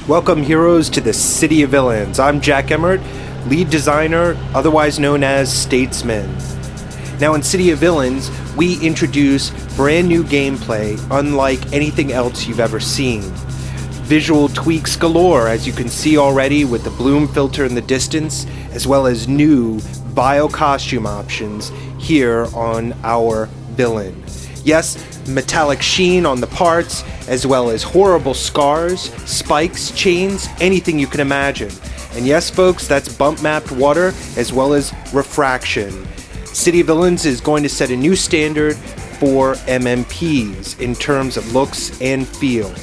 Welcome, heroes, to the City of Villains. I'm Jack Emmert, lead designer, otherwise known as Statesman. Now, in City of Villains, we introduce brand new gameplay unlike anything else you've ever seen. Visual tweaks galore, as you can see already with the bloom filter in the distance, as well as new vile costume options here on our villain. Yes, metallic sheen on the parts, as well as horrible scars, spikes, chains, anything you can imagine. And yes, folks, that's bump mapped water as well as refraction. City of Villains is going to set a new standard for MMPs in terms of looks and feel.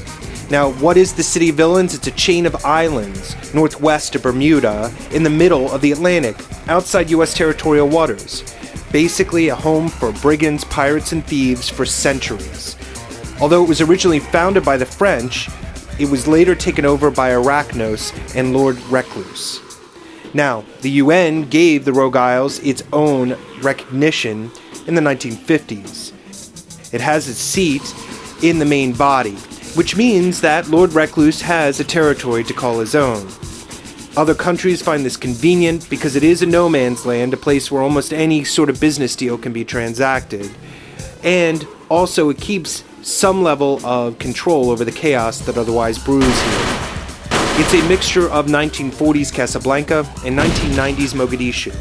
Now, what is the City of Villains? It's a chain of islands northwest of Bermuda, in the middle of the Atlantic, outside U.S. territorial waters. Basically a home for brigands, pirates, and thieves for centuries. Although it was originally founded by the French, it was later taken over by Arachnos and Lord Recluse. Now, the UN gave the Rogue Isles its own recognition in the 1950s. It has its seat in the main body, which means that Lord Recluse has a territory to call his own. Other countries find this convenient because it is a no man's land, a place where almost any sort of business deal can be transacted. And also it keeps some level of control over the chaos that otherwise brews here. It's a mixture of 1940s Casablanca and 1990s Mogadishu.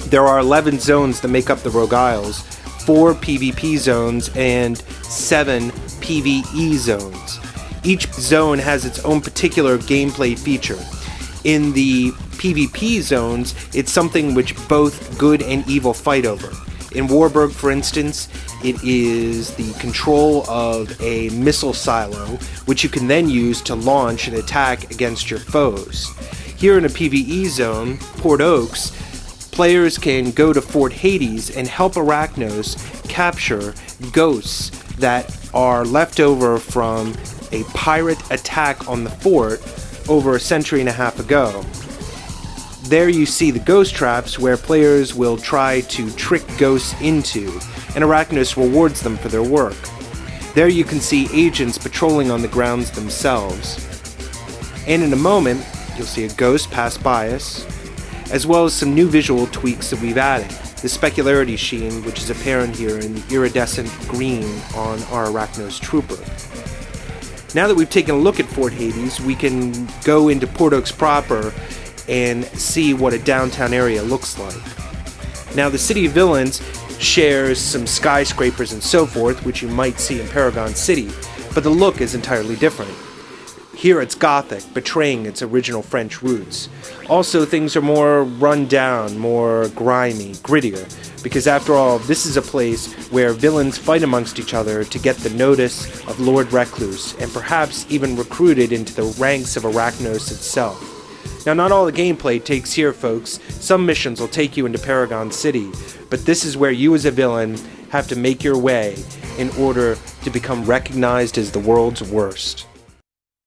There are 11 zones that make up the Rogue Isles, 4 PvP zones and 7 PvE zones. Each zone has its own particular gameplay feature. In the PvP zones, it's something which both good and evil fight over. In Warburg, for instance, it is the control of a missile silo, which you can then use to launch an attack against your foes. Here in a PvE zone, Port Oaks, players can go to Fort Hades and help Arachnos capture ghosts that are left over from a pirate attack on the fort over a century and a half ago. There you see the ghost traps where players will try to trick ghosts into, and Arachnos rewards them for their work. There you can see agents patrolling on the grounds themselves. And in a moment, you'll see a ghost pass by us, as well as some new visual tweaks that we've added. The specularity sheen, which is apparent here in the iridescent green on our Arachnos trooper. Now that we've taken a look at Fort Hades, we can go into Port Oaks proper and see what a downtown area looks like. Now, the City of Villains shares some skyscrapers and so forth, which you might see in Paragon City, but the look is entirely different. Here it's Gothic, betraying its original French roots. Also, things are more run down, more grimy, grittier, because after all, this is a place where villains fight amongst each other to get the notice of Lord Recluse, and perhaps even recruited into the ranks of Arachnos itself. Now, not all the gameplay takes here, folks. Some missions will take you into Paragon City, but this is where you as a villain have to make your way in order to become recognized as the world's worst.